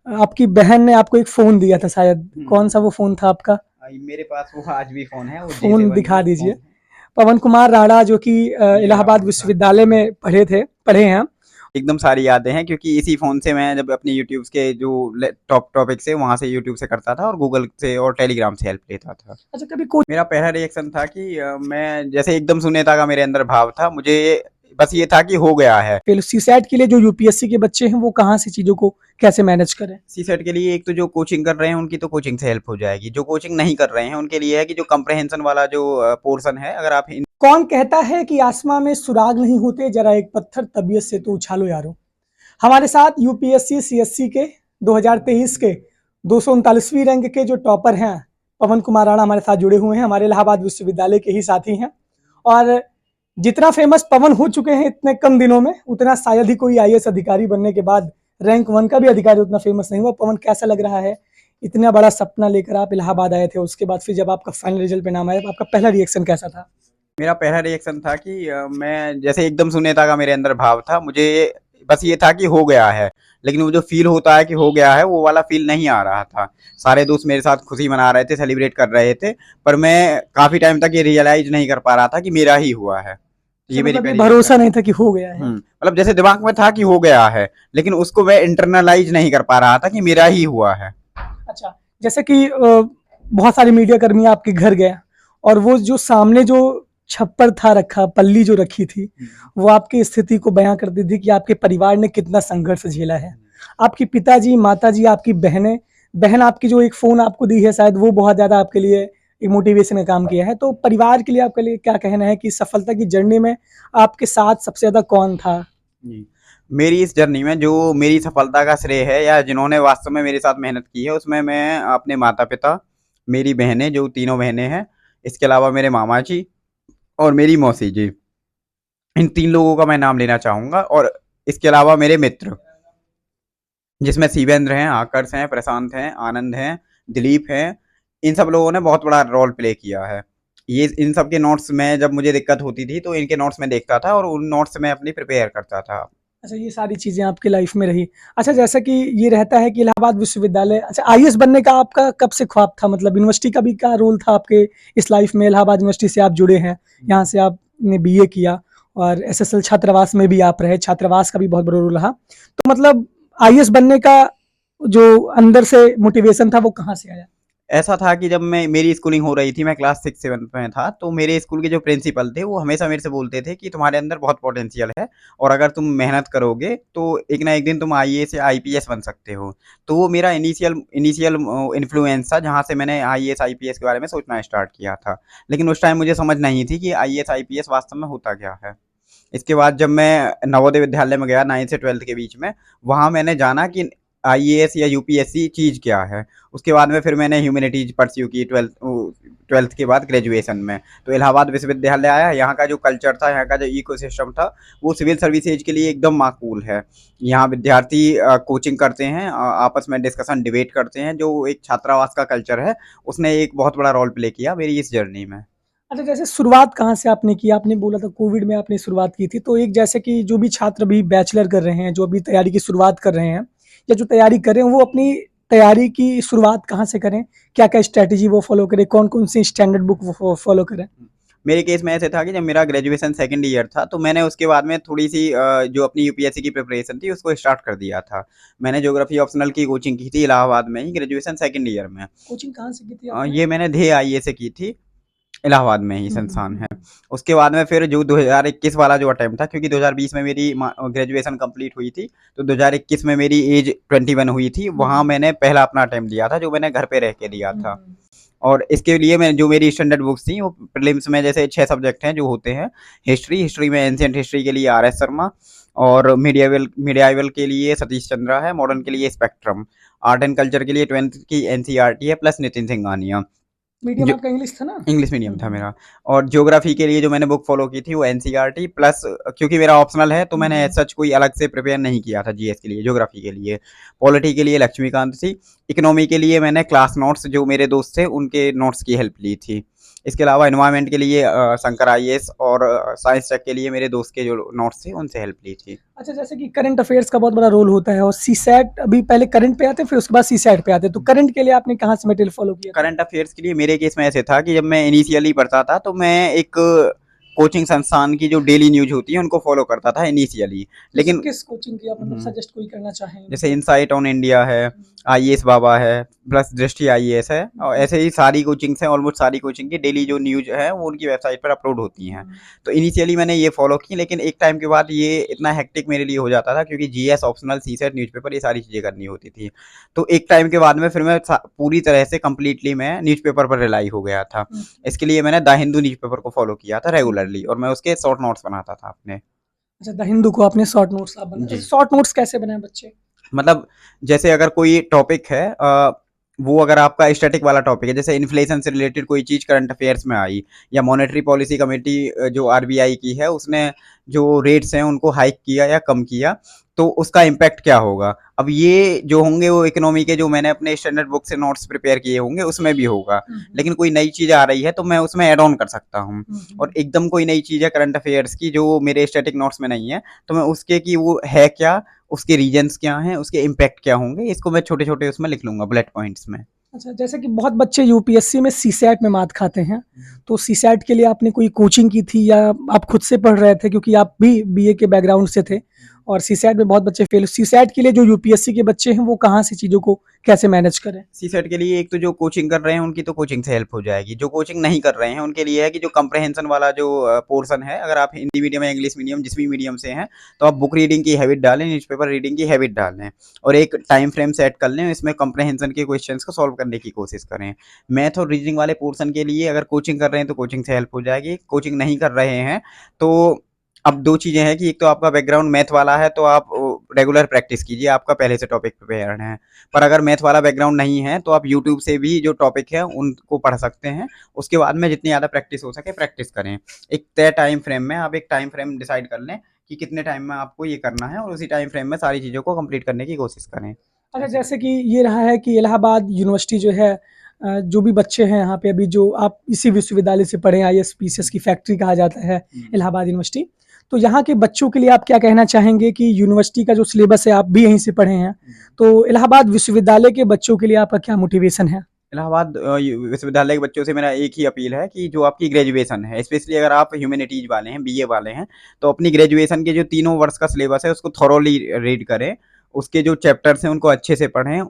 आपकी बहन ने आपको एक फ़ोन दिया था शायद, कौन-सा वो फ़ोन था आपका? मेरे पास वो आज भी फ़ोन है, वो फ़ोन J7 दिखा का फ़ोन दीजिए। है। पवन कुमार राणा जो कि ये मेरा इलाहाबाद फ़ोन था। विश्वविद्यालय में पढ़े हैं। एकदम सारी यादें हैं क्योंकि इसी फ़ोन से मैं जब अपनी यूट्यूब्स के जो टॉप टॉपिक्स है वहाँ से यूट्यूब से करता था और गूगल से और टेलीग्राम से हेल्प लेता था। अच्छा कभी कोई मेरा पहला रिएक्शन था कि मैं जैसे एकदम शून्यता का मेरे अंदर भाव था, मुझे बस ये था कि हो गया है। पहले सीसैट के लिए जो यूपीएससी के बच्चे हैं वो कहाँ से चीज़ों को कैसे मैनेज करें? सीसेट के लिए एक तो जो कोचिंग कर रहे हैं उनकी तो कोचिंग से हेल्प हो जाएगी, जो कोचिंग नहीं कर रहे हैं उनके लिए है कि जो कंप्रहेंशन वाला जो पोर्शन है, अगर आप कौन कहता है कि आसमां में सुराग नहीं होते, जरा एक पत्थर तबीयत से तो उछालो यारो। हमारे साथ यूपीएससी सीएससी के 2023 के 239वीं रैंक के जो टॉपर हैं पवन कुमार राणा हमारे साथ जुड़े हुए हैं, हमारे इलाहाबाद विश्वविद्यालय के ही साथी हैं। और जितना फेमस पवन हो चुके हैं इतने कम दिनों में, उतना शायद ही कोई आईएएस अधिकारी बनने के बाद रैंक 1 का भी अधिकारी उतना फेमस नहीं हुआ। पवन कैसा लग रहा है, इतना बड़ा सपना लेकर आप इलाहाबाद आए थे, उसके बाद फिर जब आपका फाइनल रिजल्ट पे नाम आया, आपका पहला रिएक्शन कैसा था? मेरा पहला रिएक्शन था कि मैं जैसे एकदम शून्यता का मेरे अंदर भाव था, मुझे बस ये था कि हो गया है, लेकिन वो जो फ़ील होता है कि हो गया है, वो वाला फ़ील नहीं आ रहा था। सारे दोस्त मेरे साथ खुशी मना रहे थे, सेलिब्रेट कर रहे थे, पर मैं काफ़ी टाइम तक ये रियलाइज़ नहीं कर पा रहा था कि मेरा ही हुआ है। अच्छा ये मेरी मतलब ये पहली भरोसा रिएक्शन नहीं था कि हो गया है। मतलब जैसे दिमाग में था कि हो गया है, लेकिन उसको मैं इंटरनलाइज़ नहीं कर पा रहा था कि मेरा ही हुआ है। अच्छा, जैसे कि बहुत सारे मीडिया कर्मी आपके घर गए और वो जो सामने जो छप्पर था रखा, पल्ली जो रखी थी, वो आपकी स्थिति को बयाँ करती थी कि आपके परिवार ने कितना संघर्ष झेला है। आपके पिताजी, माताजी, आपकी बहनें, बहन आपकी जो एक फ़ोन आपको दी है शायद वो बहुत ज़्यादा आपके लिए एक मोटिवेशन का काम किया है। तो परिवार के लिए आपके लिए क्या कहना है कि सफलता की जर्नी में आपके साथ सबसे ज़्यादा कौन था? जी। मेरी इस जर्नी में जो मेरी सफलता का श्रेय है या जिन्होंने वास्तव में मेरे साथ मेहनत की है, उसमें मैं अपने माता-पिता, मेरी बहनें जो तीनों बहनें हैं, इसके अलावा मेरे मामा जी और मेरी मौसी जी। इन 3 लोगों का मैं नाम लेना चाहूँगा और इसके अलावा मेरे मित्र, जिसमें शिवेंद्र हैं, आकर्ष हैं, प्रशांत हैं, आनंद हैं, दिलीप हैं। इन सब लोगों ने बहुत बड़ा रोल प्ले किया है। ये इन सब के नोट्स में जब मुझे दिक्कत होती थी, तो इनके नोट्स मैं देखता था और उन नोट्स से मैं अपनी प्रिपेयर करता था। अच्छा ये सारी चीज़ें आपकी लाइफ में रही। अच्छा जैसा कि ये रहता है कि इलाहाबाद विश्वविद्यालय अच्छा आईएएस बनने का आपका कब से ख्वाब था? मतलब यूनिवर्सिटी का भी क्या रोल था आपके इस लाइफ में? इलाहाबाद यूनिवर्सिटी से आप जुड़े हैं, यहाँ से आपने बीए किया और एसएसएल छात्रावास में भी आप रहे, छात्रावास का भी बहुत बड़ा रोल रहा। तो मतलब आईएएस बनने का जो अंदर से मोटिवेशन था वो कहाँ से आया? ऐसा था कि जब मैं मेरी स्कूलिंग हो रही थी, मैं क्लास 6-7 में था, तो मेरे स्कूल के जो प्रिंसिपल थे, वो हमेशा मेरे से बोलते थे कि तुम्हारे अंदर बहुत पोटेंशियल है और अगर तुम मेहनत करोगे, तो एक ना एक दिन तुम आईएएस या आईपीएस बन सकते हो। तो वो मेरा इनिशियल इनिशियल इन्फ्लुएंस था, जहाँ से मैंने आईएएस, आईपीएस के बारे में सोचना स्टार्ट किया था। लेकिन उस टाइम मुझे समझ नहीं थी कि आईएएस, आईपीएस वास्तव में होता क्या है। इसके बाद जब मैं नवोदय विद्यालय में गया 9th से 12th के बीच में, वहाँ मैंने जाना कि आईएएस या यूपीएससी चीज़ क्या है। उसके बाद में फिर मैंने ह्यूमैनिटीज़ परस्यू की 12th के बाद ग्रेजुएशन में। तो इलाहाबाद विश्वविद्यालय आया, यहाँ का जो कल्चर था, यहाँ का जो इकोसिस्टम था, वो सिविल सर्विसेज के लिए एकदम माकूल है। यहाँ विद्यार्थी कोचिंग करते हैं, आपस में डिस्कशन, डिबेट करते हैं, जो एक छात्रावास का कल्चर है, उसने एक बहुत बड़ा रोल प्ले किया मेरी इस जर्नी में। अच्छा जैसे शुरुआत कहाँ से आपने की? आपने बोला था कोविड में आपने शुरुआत की थी, तो एक जैसे कि जो भी छात्र अभी बैचलर कर रहे हैं, जो अभी तैयारी की शुरुआत कर रहे हैं या जो तैयारी कर रहे हैं, वो अपनी तैयारी की शुरुआत कहाँ से करें? क्या-क्या स्ट्रैटेजी वो फ़ॉलो करें? कौन-कौन सी स्टैंडर्ड बुक वो फ़ॉलो करें? मेरे केस में ऐसे था कि जब मेरा ग्रेजुएशन सेकंड ईयर था, तो मैंने उसके बाद में थोड़ी-सी जो अपनी यूपीएससी की प्रिपरेशन थी, उसको स्टार्ट कर दिया था। मैंने ज्योग्राफी ऑप्शनल की कोचिंग की थी इलाहाबाद में ही ग्रेजुएशन सेकंड ईयर में। कोचिंग कहाँ से की थी आपने? ये मैंने ध्येय आईए से की थी, इलाहाबाद में ही हुँ, हुँ, संस्थान हुँ। है। उसके बाद में फिर जो 2021 वाला जो अटेम्प्ट था, क्योंकि 2020 में मेरी ग्रेजुएशन कंप्लीट हुई थी, तो 2021 में मेरी एज 21 हुई थी, हुँ, वहाँ हुँ। मैंने पहला अपना अटेम्प्ट दिया था, जो मैंने घर पे रह के दिया हुँ, था। हुँ। और इसके लिए मैं जो मेरी स्टैंडर्ड बुक्स थी, वो प्रीलिम्स में जैसे 6 सब्जेक्ट हैं जो होते हैं। हिस्ट्री में एंशिएंट हिस्ट्री के लिए आर.एस. शर्मा और मिडिएवल के लिए सतीश चंद्रा है, मॉडर्न के लिए स्पेक्ट्रम, आर्ट एंड कल्चर के लिए 12th की एनसीईआरटी है प्लस नितिन सिंघानिया। मीडियम जो आपका इंग्लिश था ना? इंग्लिश हुँ, मीडियम था हुँ। मेरा। और ज्योग्राफी के लिए जो मैंने बुक फॉलो की थी वो एनसीईआरटी प्लस, क्योंकि मेरा ऑप्शनल है तो हुँ, मैंने हुँ। एज सच कोई अलग से प्रिपेयर नहीं किया था जीएस के लिए, ज्योग्राफी के लिए। पॉलिटी के लिए लक्ष्मीकांत थी। इकोनॉमी के लिए मैंने क्लास नोट्स जो मेरे दोस्त थे उनके नोट्स की हेल्प ली थी। इसके अलावा एनवायरनमेंट के लिए शंकर आईएएस और साइंस टेक के लिए मेरे दोस्त के जो नोट्स थे उनसे हेल्प ली थी। अच्छा, जैसे कि करंट अफेयर्स का बहुत बड़ा रोल होता है और सीसैट, अभी पहले करंट पे आते हैं फिर उसके बाद सीसैट पे आते हैं, तो करंट के लिए आपने कहाँ से मटेरियल फॉलो किया था? करंट अफेयर्स के लिए मेरे केस में ऐसे था कि जब मैं इनिशियली पढ़ता था तो मैं एक कोचिंग संस्थान की जो डेली न्यूज होती है उनको फॉलो करता था इनिशियली, लेकिन किस कोचिंग की आप मतलब हम्म, सजेस्ट कोई करना चाहें? जैसे इनसाइट ऑन इंडिया है, आईएएस बाबा है, प्लस दृष्टि आईएएस है, और ऐसे ही सारी कोचिंग्स हैं, ऑलमोस्ट सारी कोचिंग की डेली जो न्यूज है वो उनकी वेबसाइट पर अपलोड होती हैं। तो इनिशियली मैंने ये फॉलो की, लेकिन एक टाइम के बाद ये इतना हेक्टिक मेरे लिए हो जाता था क्योंकि जीएस ऑप्शनल, सीसेट, न्यूज़पेपर, ये सारी चीज़ें करनी होती थी। तो एक टाइम के बाद में फिर मैं पूरी तरह से कंप्लीटली मैं न्यूज़पेपर पर रिलाई हो गया था। इसके लिए मैंने द हिंदू न्यूज़पेपर को फॉलो किया था रेगुलरली, और मैं उसके शॉर्ट नोट्स बनाता था अपने। अच्छा, द हिंदू को आपने शॉर्ट नोट्स आप बनाए, जी। शॉर्ट नोट्स कैसे बनाए बच्चे? मतलब जैसे अगर कोई टॉपिक है, वो अगर आपका स्टैटिक वाला टॉपिक है, जैसे इन्फ्लेशन से रिलेटेड कोई चीज़ करंट अफेयर्स में आई, या मॉनेटरी पॉलिसी कमेटी जो आरबीआई की है उसने जो रेट्स हैं उनको हाइक किया या कम किया, तो उसका इम्पैक्ट क्या होगा। अब ये जो होंगे वो इकोनॉमी के जो मैंने अपने स्टैंडर्ड बुक से नोट्स प्रिपेयर किए होंगे उसमें भी होगा, लेकिन कोई नई चीज़ आ रही है तो मैं उसमें ऐड ऑन कर सकता हूँ। और एकदम कोई नई चीज़ है करंट अफेयर्स की जो मेरे स्टैटिक नोट्स में नहीं है, तो मैं उसके कि वो है क्या, उसके रीजंस क्या हैं, उसके इम्पैक्ट क्या होंगे, इसको मैं छोटे-छोटे उसमें लिख लूँगा बुलेट पॉइंट्स में। अच्छा, जैसे कि बहुत बच्चे यूपीएससी में सीसैट में मात खाते हैं, तो सीसैट के लिए आपने कोई कोचिंग की थी या आप खुद से पढ़ रहे थे, क्योंकि आप भी बीए के बैकग्राउंड से थे और सीसैट में बहुत बच्चे फेल, सीसैट के लिए जो यूपीएससी के बच्चे हैं वो कहाँ से चीज़ों को कैसे मैनेज करें? सीसेट के लिए एक तो जो कोचिंग कर रहे हैं उनकी तो कोचिंग से हेल्प हो जाएगी, जो कोचिंग नहीं कर रहे हैं उनके लिए है कि जो कंप्रहेंशन वाला जो पोर्शन है, अगर आप हिंदी मीडियम या इंग्लिश मीडियम जिस भी मीडियम से हैं, तो आप बुक रीडिंग की हैबिट डालें, न्यूज़पेपर रीडिंग की हैबिट डालें, और एक टाइम फ्रेम सेट कर लें, इसमें कंप्रहेंशन के क्वेश्चंस को सॉल्व करने की कोशिश करें। मैथ और रीजनिंग वाले पोर्शन के लिए अगर कोचिंग कर रहे हैं तो कोचिंग से हेल्प हो जाएगी, कोचिंग नहीं कर रहे हैं तो अब 2 चीज़ें हैं कि एक तो आपका बैकग्राउंड मैथ वाला है तो आप रेगुलर प्रैक्टिस कीजिए, आपका पहले से टॉपिक प्रिपेयर्ड है। पर अगर मैथ वाला बैकग्राउंड नहीं है तो आप यूट्यूब से भी जो टॉपिक है उनको पढ़ सकते हैं। उसके बाद में जितनी ज़्यादा प्रैक्टिस हो सके प्रैक्टिस करें। एक तय टाइम फ्रेम में आप एक टाइम फ्रेम डिसाइड कर लें कि कितने टाइम में आपको ये करना है, और उसी टाइम फ्रेम में सारी चीज़ों को कंप्लीट करने की कोशिश करें। अच्छा, जैसे कि ये रहा है कि इलाहाबाद यूनिवर्सिटी जो है, जो भी बच्चे हैं यहाँ पे अभी, जो आप इसी विश्वविद्यालय से पढ़े हैं, आईएएस पीसीएस की फैक्ट्री कहा जाता है इलाहाबाद यूनिवर्सिटी, तो यहाँ के बच्चों के लिए आप क्या कहना चाहेंगे कि यूनिवर्सिटी का जो सिलेबस है, आप भी यहीं से पढ़े हैं, तो इलाहाबाद विश्वविद्यालय के बच्चों के लिए आपका क्या मोटिवेशन है? इलाहाबाद विश्वविद्यालय के बच्चों से मेरा एक ही अपील है कि जो आपकी ग्रेजुएशन है, स्पेशली अगर आप ह्यूमैनिटीज़ वाले हैं, बीए वाले हैं, तो अपनी ग्रेजुएशन के जो तीनों वर्ष का सिलेबस है उसको थॉरोली रीड करें। उसके जो चैप्टर्स हैं उनको अच्छे से पढ़ें,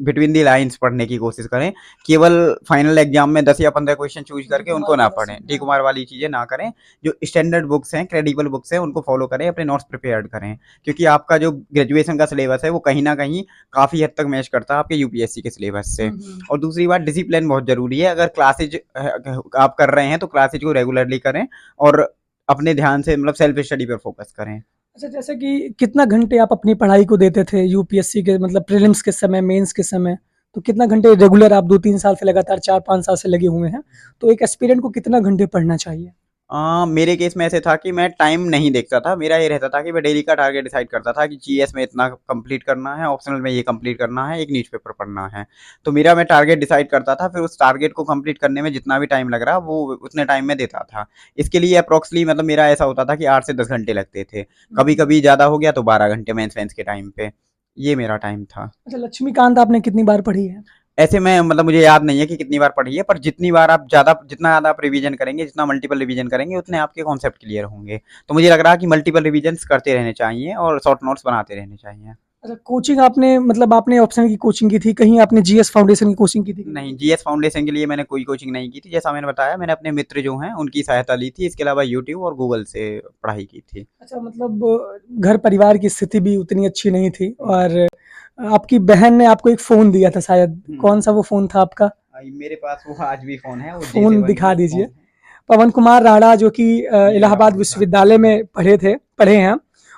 बिटवीन द लाइन्स पढ़ने की कोशिश करें। केवल फाइनल एग्जाम में 10 या 15 क्वेश्चन चूज करके उनको ना पढ़ें, डी कुमार वाली चीज़ें ना करें। जो स्टैंडर्ड बुक्स हैं, क्रेडिबल बुक्स हैं, उनको फॉलो करें, अपने नोट्स प्रिपेयर्ड करें, क्योंकि आपका जो ग्रेजुएशन का सिलेबस है वो कहीं ना कहीं काफ़ी हद तक मैच करता है आपके यूपीएससी के सिलेबस से। और दूसरी बात, डिसिप्लिन बहुत ज़रूरी है। अगर क्लासेज आप कर रहे हैं तो क्लासेज को रेगुलरली करें, और अपने ध्यान से मतलब सेल्फ स्टडी पर फोकस करें। अच्छा, जैसे कि कितना घंटे आप अपनी पढ़ाई को देते थे यूपीएससी के, मतलब प्रीलिम्स के समय, मेंस के समय, तो कितना घंटे रेगुलर आप 2-3 साल से लगातार 4-5 साल से लगे हुए हैं, तो एक एस्पिरेंट को कितना घंटे पढ़ना चाहिए? मेरे केस में ऐसे था कि मैं टाइम नहीं देखता था। मेरा ये रहता था कि मैं डेली का टारगेट डिसाइड करता था कि जीएस में इतना कंप्लीट करना है, ऑप्शनल में ये कंप्लीट करना है, एक न्यूज़पेपर पढ़ना है। तो मेरा मैं टारगेट डिसाइड करता था, फिर उस टारगेट को कंप्लीट करने में जितना भी टाइम लग रहा वो उतने टाइम में देता था। इसके लिए अप्रॉक्सली मतलब मेरा ऐसा होता था कि 8 से 10 घंटे लगते थे। कभी-कभी ज़्यादा हो गया तो 12 घंटे मेंस के टाइम पे। ये मेरा टाइम था। अच्छा, लक्ष्मीकांत आपने कितनी बार पढ़ी है? ऐसे में मतलब मुझे याद नहीं है कि कितनी बार पढ़ी है, पर जितनी बार आप जितना ज़्यादा आप रिवीजन करेंगे, जितना मल्टीपल रिवीजन करेंगे, उतने आपके कॉन्सेप्ट क्लियर होंगे। तो मुझे लग रहा है कि मल्टीपल रिवीजन्स करते रहने चाहिए और शॉर्ट नोट्स बनाते रहने चाहिए। अच्छा, कोचिंग आपने, मतलब आपने ऑप्शनल की कोचिंग की थी, कहीं आपने जीएस फाउंडेशन की कोचिंग की थी? नहीं, जीएस फाउंडेशन के लिए मैंने कोई कोचिंग नहीं की थी। जैसा मैंने बताया, मैंने अपने मित्र जो हैं उनकी सहायता ली थी। इसके अलावा यूट्यूब और गूगल से पढ़ाई की थी। अच्छा, मतलब घर परिवार की स्थिति भी उतनी अच्छी नहीं थी, और आपकी बहन ने आपको एक फ़ोन दिया था शायद, कौन सा वो फ़ोन था आपका? मेरे पास वो आज भी फ़ोन है, वो फ़ोन J7 दिखा का फ़ोन दीजिए। है। पवन कुमार राणा, जो कि ये मेरा इलाहाबाद फ़ोन था। विश्वविद्यालय में पढ़े हैं,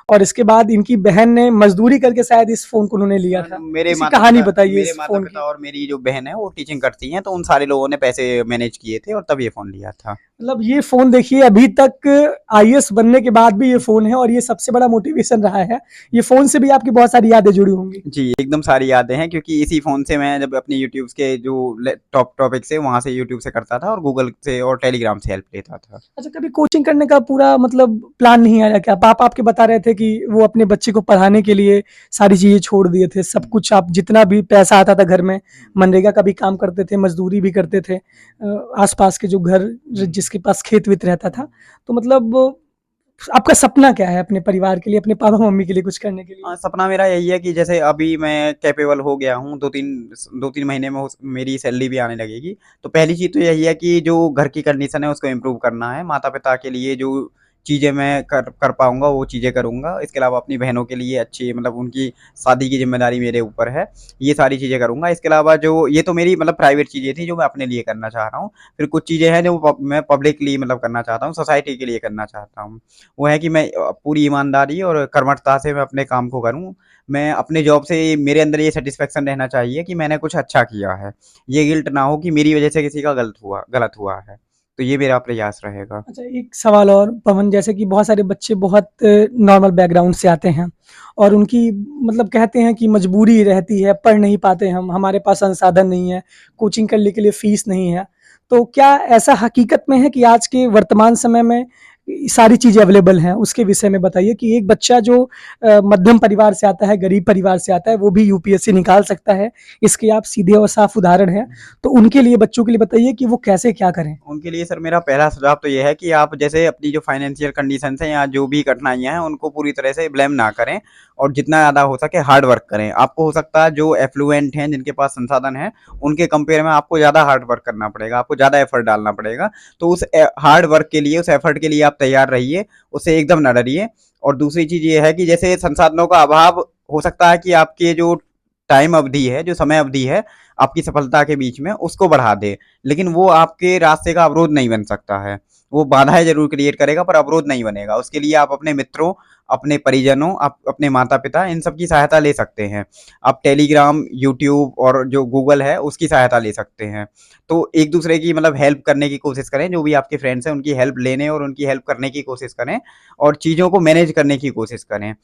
और इसके बाद इनकी बहन ने मजदूरी करके शायद इस फ़ोन को उन्होंने लिया था। मेरे इसकी माता कहानी पिता बताइए मेरे इस माता फ़ोन पिता की। और मेरी जो बहन है वो टीचिंग करती हैं, तो उन सारे लोगों ने पैसे मैनेज किए थे और तब ये फ़ोन लिया था। मतलब ये फ़ोन देखिए अभी तक आईएएस बनने के बाद भी ये फ़ोन है और ये सबसे बड़ा मोटिवेशन रहा है। ये फ़ोन से भी आपकी बहुत सारी यादें जुड़ी होंगी। जी, एकदम सारी यादें हैं क्योंकि इसी फ़ोन से मैं जब अपनी यूट्यूब्स के जो टॉप टॉपिक्स है वहाँ से यूट्यूब से करता था और गूगल से और टेलीग्राम से हेल्प लेता था। अच्छा, कभी कोचिंग करने का पूरा मतलब प्लान नहीं आया क्या? पापा आपके बता रहे थे कि वो अपने बच्चे को पढ़ाने के लिए सारी चीज़ें छोड़ दिए थे। सब कुछ आप जितना भी पैसा आता था घर में, मनरेगा का भी काम करते थे, मज़दूरी भी करते थे। आस-पास के जो घर जिसके पास खेत-वेत रहता था। तो मतलब आपका सपना क्या है अपने परिवार के लिए, अपने पापा-मम्मी के लिए कुछ करने के लिए? सपना मेरा यही है कि जैसे अभी मैं कैपेबल हो गया हूँ, 2-3 महीने में मेरी सैलरी भी आने लगेगी। तो पहली चीज़ तो यही है कि जो घर की कंडीशन है उसको इम्प्रूव करना है। माता-पिता के लिए जो चीज़ें मैं कर कर पाऊँगा वो चीज़ें करूँगा। इसके अलावा अपनी बहनों के लिए अच्छी मतलब उनकी शादी की ज़िम्मेदारी मेरे ऊपर है। ये सारी चीज़ें करूँगा। इसके अलावा जो ये तो मेरी मतलब प्राइवेट चीज़ें थी जो मैं अपने लिए करना चाह रहा हूँ। फिर कुछ चीज़ें हैं जो मैं पब्लिकली मतलब करना चाहता हूँ, सोसाइटी के लिए करना चाहता हूँ। वो है कि मैं पूरी ईमानदारी और कर्मठता से मैं अपने काम को करूँ। मैं अपने जॉब से मेरे अंदर ये सैटिस्फैक्शन रहना चाहिए कि मैंने कुछ अच्छा किया है। ये गिल्ट ना हो कि मेरी वज़ह से किसी का गलत हुआ है। तो ये मेरा प्रयास रहेगा। अच्छा, एक सवाल और पवन, जैसे कि बहुत सारे बच्चे बहुत नॉर्मल बैकग्राउंड से आते हैं और उनकी मतलब कहते हैं कि मजबूरी रहती है, पढ़ नहीं पाते हम, हमारे पास संसाधन नहीं है, कोचिंग करने के लिए फ़ीस नहीं है। तो क्या ऐसा हकीकत में है कि आज के वर्तमान समय में सारी चीज़ें अवेलेबल हैं? उसके विषय में बताइए कि एक बच्चा जो मध्यम परिवार से आता है, गरीब परिवार से आता है, वो भी यूपीएससी निकाल सकता है। इसके आप सीधे और साफ उदाहरण हैं। तो उनके लिए, बच्चों के लिए बताइए कि वो कैसे क्या करें? उनके लिए सर मेरा पहला सुझाव तो ये है कि आप जैसे अपनी जो फाइनेंशियल कंडीशंस हैं या जो भी कठिनाइयाँ हैं उनको पूरी तरह से ब्लेम ना करें और जितना ज़्यादा हो सके हार्ड वर्क करें। आपको हो सकता है जो एफ्लुएंट हैं जिनके पास संसाधन हैं उनके कंपेयर में आपको ज़्यादा हार्ड वर्क करना पड़ेगा, आपको ज़्यादा एफर्ट डालना पड़ेगा। तो उस हार्ड वर्क के लिए, उस एफर्ट के लिए आप तैयार रहिए, उससे एकदम ना डरिए। और दूसरी चीज़ ये है कि जैसे संसाधनों का अभाव हो सकता है कि आपके जो टाइम अवधि है, जो समय अवधि है आपकी सफलता के बीच में उसको बढ़ा दे। लेकिन वो आपके रास्ते का अवरोध नहीं बन सकता है। वो बाधाएँ ज़रूर क्रिएट करेगा पर अवरोध नहीं बनेगा। उसके लिए आप अपने मित्रों, अपने परिजनों, आप अपने माता-पिता इन सब की सहायता ले सकते हैं। आप टेलीग्राम, यूट्यूब और जो गूगल है उसकी सहायता ले सकते हैं। तो एक-दूसरे की मतलब हेल्प करने की कोशिश करें, जो भी आपके फ्रेंड्स हैं उनकी हेल्प लेने और उनकी हेल्प करने की कोशिश करें और चीज़ों को मैनेज करने की कोशिश करें।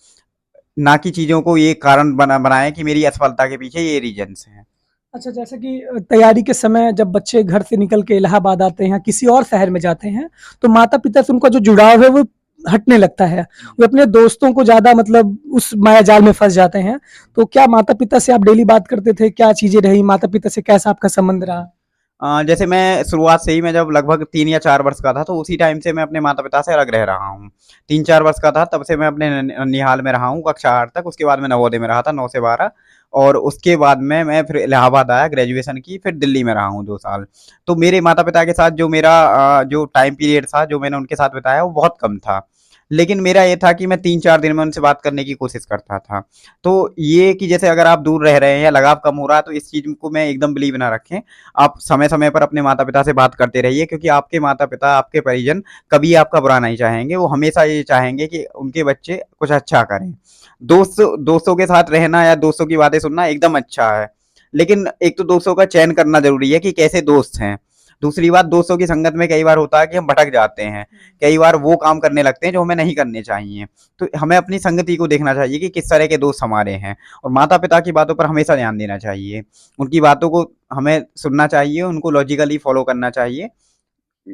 ना कि चीज़ों को ये कारण बनाएँ कि मेरी असफलता के पीछे ये रीज़न्स हैं। अच्छा, जैसे कि तैयारी के समय जब बच्चे घर से निकल के इलाहाबाद आते हैं, किसी और शहर में जाते हैं, तो माता-पिता से उनका जो जुड़ाव है वो हटने लगता है। वो अपने दोस्तों को ज़्यादा मतलब उस मायाजाल में फँस जाते हैं। तो क्या माता-पिता से आप डेली बात करते थे? क्या चीज़ें रही? माता-पिता से कैसा आपका संबंध रहा? जैसे मैं शुरुआत से ही मैं जब लगभग 3 या 4 वर्ष का था, तो उसी टाइम से मैं अपने माता-पिता से अलग रह रहा हूँ। 3-4 वर्ष का था तब से मैं अपने ननिहाल में रहा हूँ कक्षा 8 तक, उसके बाद मैं नवोदय में रहा था 9 से 12 और उसके बाद में मैं फिर इलाहाबाद आया ग्रेजुएशन की, फिर दिल्ली में रहा हूँ 2 साल। तो मेरे माता-पिता के साथ जो मेरा जो टाइम पीरियड था, जो मैंने उनके साथ बिताया वो बहुत कम था। लेकिन मेरा ये था कि मैं 3-4 दिन में उनसे बात करने की कोशिश करता था। तो ये कि जैसे अगर आप दूर रह रहे हैं या लगाव कम हो रहा है तो इस चीज़ को मैं एकदम बिलीव ना रखें। आप समय-समय पर अपने माता-पिता से बात करते रहिए क्योंकि आपके माता-पिता, आपके परिजन कभी आपका बुरा नहीं चाहेंगे। वो हमेशा ये चाहेंगे कि उनके बच्चे कुछ अच्छा करें। दोस्तों के साथ रहना या दोस्तों की बातें सुनना एकदम अच्छा है। लेकिन एक तो दोस्तों का चयन करना ज़रूरी है कि कैसे दोस्त हैं। दूसरी बात दोस्तों की संगत में कई बार होता है कि हम भटक जाते हैं। कई बार वो काम करने लगते हैं जो हमें नहीं करने चाहिए। तो हमें अपनी संगति को देखना चाहिए कि किस तरह के दोस्त हमारे हैं और माता-पिता की बातों पर हमेशा ध्यान देना चाहिए। उनकी बातों को हमें सुनना चाहिए, उनको लॉजिकली फॉलो करना चाहिए।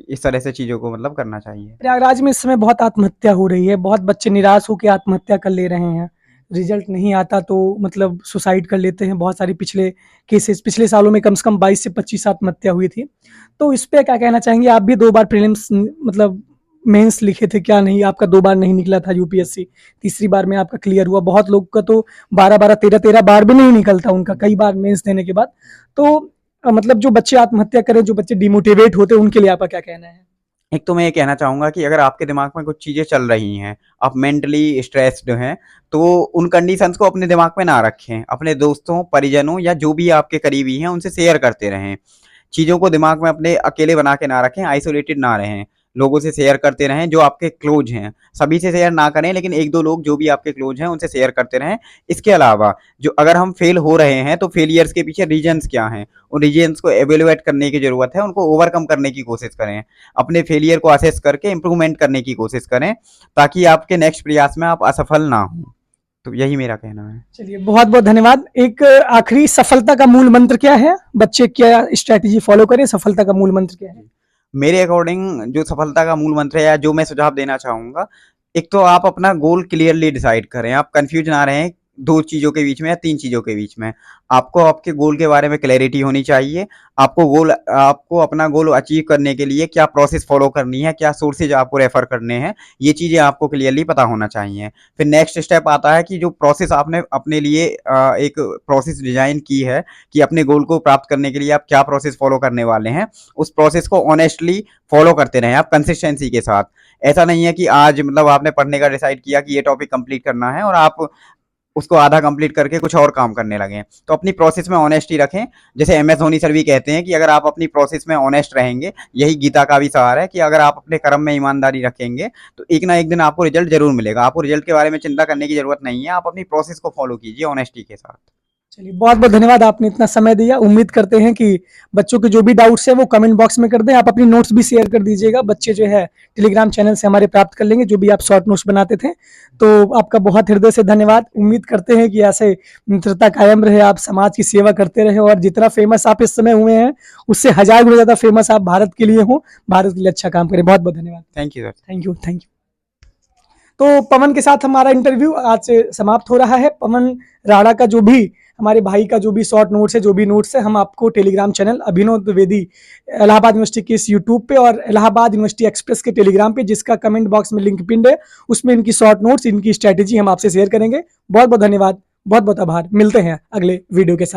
इस तरह से चीज़ों को मतलब करना चाहिए। प्रयागराज में इस समय बहुत आत्महत्या हो रही है, बहुत बच्चे निराश होके आत्महत्या कर ले रहे हैं। रिज़ल्ट नहीं आता तो मतलब सुसाइड कर लेते हैं, बहुत सारे पिछले केसेज़ पिछले सालों में कम से कम 22 से 25 आत्महत्या हुई थी। तो इस पे क्या कहना चाहेंगे? आप भी 2 बार प्रीलिम्स मतलब मेंस लिखे थे, क्या नहीं आपका 2 बार नहीं निकला था यूपीएससी, तीसरी बार में आपका क्लियर हुआ। बहुत लोग का तो 12-12, 13-13 बार भी नहीं निकलता उनका, कई बार मेंस देने के बाद। तो मतलब जो बच्चे आत्महत्या करें, जो बच्चे डिमोटिवेट होते हैं, उनके लिए आपका क्या कहना है? एक तो मैं ये कहना चाहूँगा कि अगर आपके दिमाग में कुछ चीज़ें चल रही हैं, आप मेंटली स्ट्रेस्ड हैं, तो उन कंडीशंस को अपने दिमाग में ना रखें। अपने दोस्तों, परिजनों या जो भी आपके करीबी हैं, उनसे शेयर करते रहें। चीज़ों को दिमाग में अपने अकेले बना के ना रखें, आइसोलेटेड ना रहें। लोगों से शेयर करते रहें जो आपके क्लोज हैं। सभी से शेयर ना करें, लेकिन 1-2 लोग जो भी आपके क्लोज हैं उनसे शेयर करते रहें। इसके अलावा जो अगर हम फेल हो रहे हैं तो फेलियर्स के पीछे रीजंस क्या हैं, उन रीजंस को इवैल्यूएट करने की ज़रूरत है, उनको ओवरकम करने की कोशिश करें। अपने फेलियर को असेस करके इम्प्रूवमेंट करने की कोशिश करें, ताकि आपके नेक्स्ट प्रयास में आप असफल ना हों। तो यही मेरा कहना है। चलिए, बहुत बहुत धन्यवाद। एक आखिरी, सफलता का मूल मंत्र क्या है? बच्चे क्या स्ट्रैटेजी फॉलो करें? सफलता का मूल मंत्र क्या है? मेरे अकॉर्डिंग जो सफलता का मूल मंत्र है या जो मैं सुझाव देना चाहूँगा, एक तो आप अपना गोल क्लियरली डिसाइड करें। आप कन्फ्यूज़ ना रहें 2 चीज़ों के बीच में या 3 चीज़ों के बीच में। आपको आपके गोल के बारे में क्लैरिटी होनी चाहिए। आपको अपना गोल अचीव करने के लिए क्या प्रोसेस फ़ॉलो करनी है, क्या सोर्सेज़ आपको रेफ़र करने हैं, ये चीज़ें आपको क्लियरली पता होना चाहिए। फिर नेक्स्ट स्टेप आता है कि जो प्रोसेस आपने अपने लिए एक प्रोसेस डिज़ाइन की है कि अपने गोल को प्राप्त करने के लिए आप क्या प्रोसेस फ़ॉलो करने वाले हैं, उस प्रोसेस को ऑनेस्टली फॉलो करते रहें आप कंसिस्टेंसी के साथ। ऐसा नहीं है कि आज मतलब आपने पढ़ने का डिसाइड किया कि ये टॉपिक कंप्लीट करना है और आप उसको आधा कंप्लीट करके कुछ और काम करने लगे। तो अपनी प्रोसेस में ऑनेस्टी रखें। जैसे एमएस धोनी सर भी कहते हैं कि अगर आप अपनी प्रोसेस में ऑनेस्ट रहेंगे, यही गीता का भी सार है कि अगर आप अपने कर्म में ईमानदारी रखेंगे तो एक ना एक दिन आपको रिजल्ट जरूर मिलेगा। आपको रिजल्ट के बारे में चिंता करने की जरूरत नहीं है, आप अपनी प्रोसेस को फॉलो कीजिए ऑनेस्टी के साथ। चलिए, बहुत बहुत धन्यवाद, आपने इतना समय दिया। उम्मीद करते हैं कि बच्चों के जो भी डाउट्स है वो कमेंट बॉक्स में कर दें। आप अपनी नोट्स भी शेयर कर दीजिएगा, बच्चे जो है टेलीग्राम चैनल से हमारे प्राप्त कर लेंगे, जो भी आप शॉर्ट नोट्स बनाते थे। तो आपका बहुत हृदय से धन्यवाद। उम्मीद करते हैं कि ऐसे मित्रता कायम रहे, आप समाज की सेवा करते रहे और जितना फेमस आप इस समय हुए हैं उससे 1000 गुना ज्यादा फेमस आप भारत के लिए हो, भारत के लिए अच्छा काम करें। बहुत बहुत धन्यवाद। Thank you sir. Thank you, thank you. तो पवन के साथ हमारा इंटरव्यू आज से समाप्त हो रहा है। पवन राणा का जो भी, हमारे भाई का जो भी शॉर्ट नोट्स है, जो भी नोट्स है, हम आपको टेलीग्राम चैनल अभिनव द्विवेदी इलाहाबाद यूनिवर्सिटी के इस यूट्यूब पे और इलाहाबाद यूनिवर्सिटी एक्सप्रेस के टेलीग्राम पे, जिसका कमेंट बॉक्स में लिंक पिंड है, उसमें इनकी शॉर्ट नोट्स, इनकी स्ट्रैटेजी हम आपसे शेयर करेंगे। बहुत बहुत धन्यवाद, बहुत बहुत आभार। मिलते हैं अगले वीडियो के साथ।